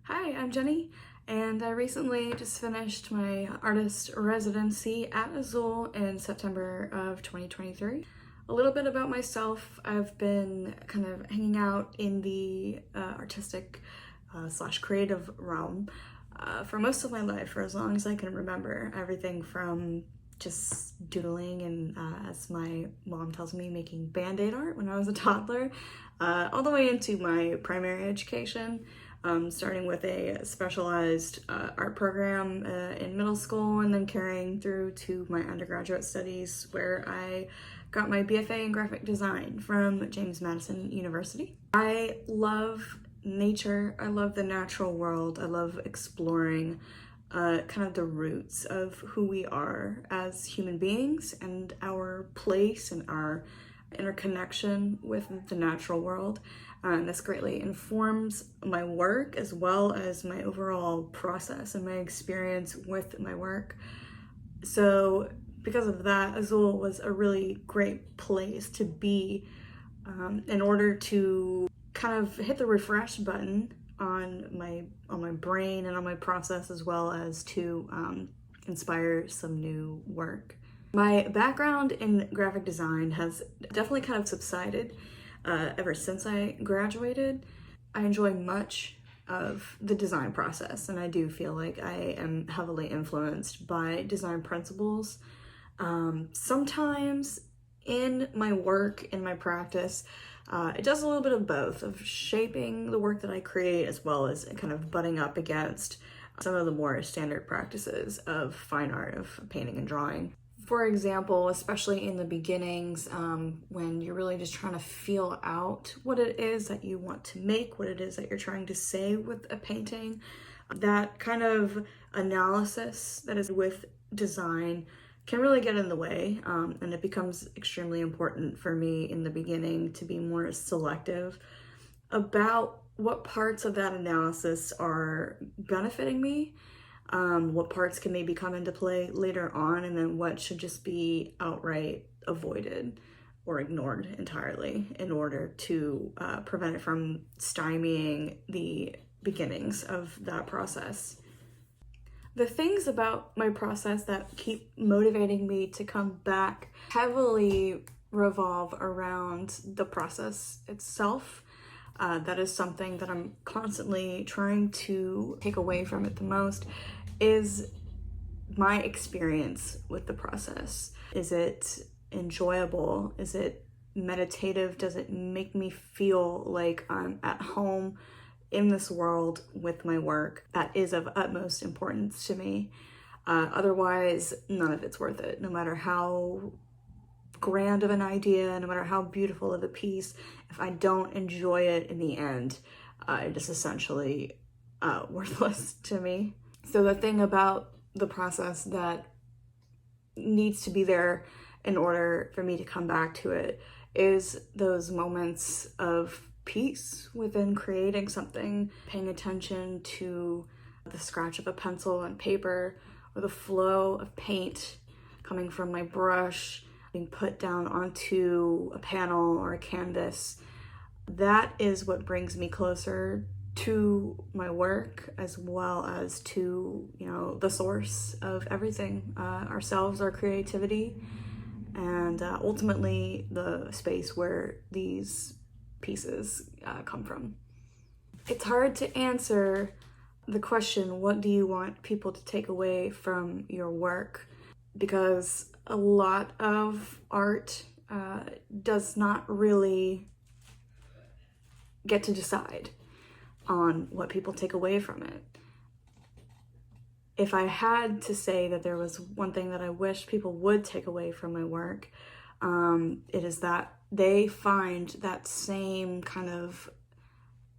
Hi, I'm Jenny, and I recently just finished my artist residency at Azule in September of 2023. A little bit about myself: I've been kind of hanging out in the artistic slash creative realm for most of my life, for as long as I can remember. Everything from just doodling and, as my mom tells me, making Band-Aid art when I was a toddler, all the way into my primary education. Starting with a specialized art program in middle school, and then carrying through to my undergraduate studies, where I got my BFA in graphic design from James Madison University. I love nature, I love the natural world, I love exploring kind of the roots of who we are as human beings and our place and our interconnection with the natural world. And this greatly informs my work as well as my overall process and my experience with my work. So because of that, Azule was a really great place to be in order to kind of hit the refresh button on my brain and on my process, as well as to inspire some new work. My background in graphic design has definitely kind of subsided ever since I graduated. I enjoy much of the design process, and I do feel like I am heavily influenced by design principles. Sometimes in my work, in my practice, it does a little bit of both, of shaping the work that I create, as well as kind of butting up against some of the more standard practices of fine art, of painting and drawing. For example, especially in the beginnings, when you're really just trying to feel out what it is that you want to make, what it is that you're trying to say with a painting, that kind of analysis that is with design can really get in the way, and it becomes extremely important for me in the beginning to be more selective about what parts of that analysis are benefiting me, what parts can maybe come into play later on, and then what should just be outright avoided or ignored entirely in order to prevent it from stymieing the beginnings of that process. The things about my process that keep motivating me to come back heavily revolve around the process itself. That is something that I'm constantly trying to take away from it the most, is my experience with the process. Is it enjoyable? Is it meditative? Does it make me feel like I'm at home in this world with my work? That is of utmost importance to me. Otherwise, none of it's worth it. No matter how grand of an idea, no matter how beautiful of a piece, if I don't enjoy it in the end, it is essentially worthless to me. So the thing about the process that needs to be there in order for me to come back to it is those moments of peace within creating something, paying attention to the scratch of a pencil and paper, or the flow of paint coming from my brush being put down onto a panel or a canvas. That is what brings me closer to my work, as well as to, the source of everything, ourselves, our creativity, and ultimately the space where these pieces come from. It's hard to answer the question, what do you want people to take away from your work? Because a lot of art does not really get to decide on what people take away from it. If I had to say that there was one thing that I wish people would take away from my work, it is that they find that same kind of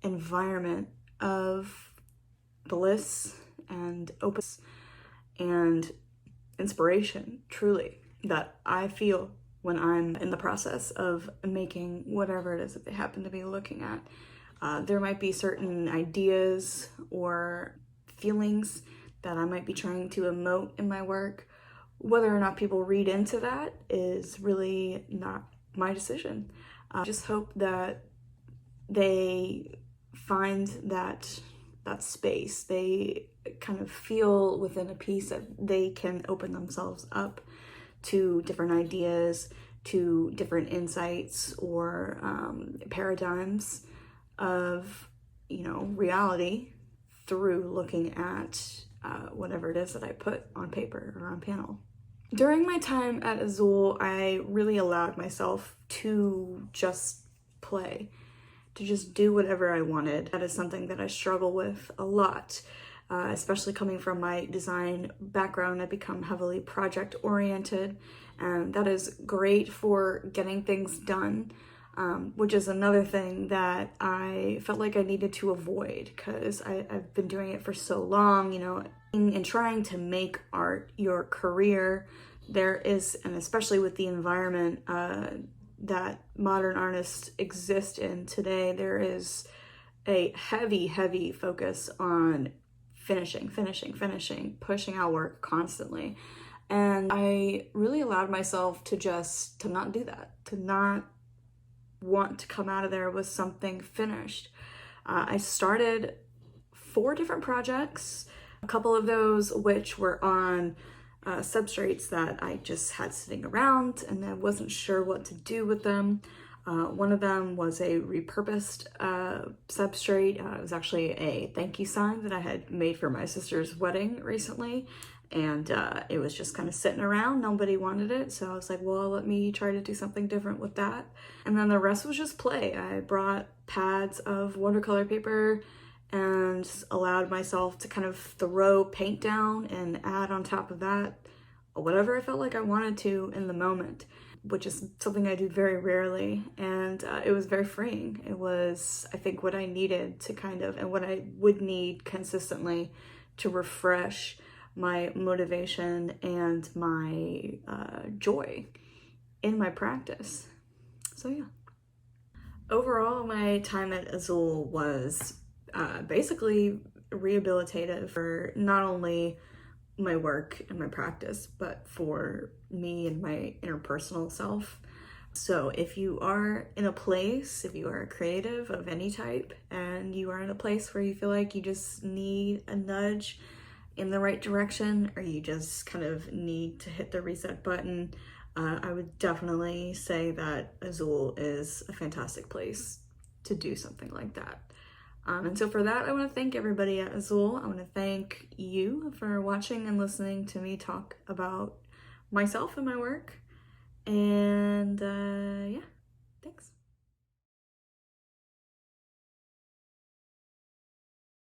environment of bliss and openness and inspiration, truly, that I feel when I'm in the process of making whatever it is that they happen to be looking at. There might be certain ideas or feelings that I might be trying to emote in my work. Whether or not people read into that is really not my decision. I just hope that they find that that space. They kind of feel within a piece that they can open themselves up to different ideas, to different insights or paradigms of, reality through looking at whatever it is that I put on paper or on panel. During my time at Azule, I really allowed myself to just play, to just do whatever I wanted. That is something that I struggle with a lot, especially coming from my design background. I become heavily project oriented, and that is great for getting things done, which is another thing that I felt like I needed to avoid because I've been doing it for so long, in trying to make art your career. There is, and especially with the environment that modern artists exist in today, there is a heavy focus on finishing, pushing out work constantly. And I really allowed myself to not do that, to not want to come out of there with something finished. I started 4 different projects, a couple of those which were on substrates that I just had sitting around and I wasn't sure what to do with them. One of them was a repurposed substrate. It was actually a thank you sign that I had made for my sister's wedding recently. And it was just kind of sitting around. Nobody wanted it. So I was like, well, let me try to do something different with that. And then the rest was just play. I brought pads of watercolor paper and allowed myself to kind of throw paint down and add on top of that whatever I felt like I wanted to in the moment, which is something I do very rarely. And it was very freeing. It was, I think, what I needed to and what I would need consistently to refresh my motivation and my joy in my practice. So yeah. Overall, my time at Azule was basically rehabilitative for not only my work and my practice, but for me and my interpersonal self. So if you are in a place, if you are a creative of any type, and you are in a place where you feel like you just need a nudge in the right direction, or you just kind of need to hit the reset button, I would definitely say that Azule is a fantastic place to do something like that. And so for that, I want to thank everybody at Azule. I want to thank you for watching and listening to me talk about myself and my work. And yeah, thanks.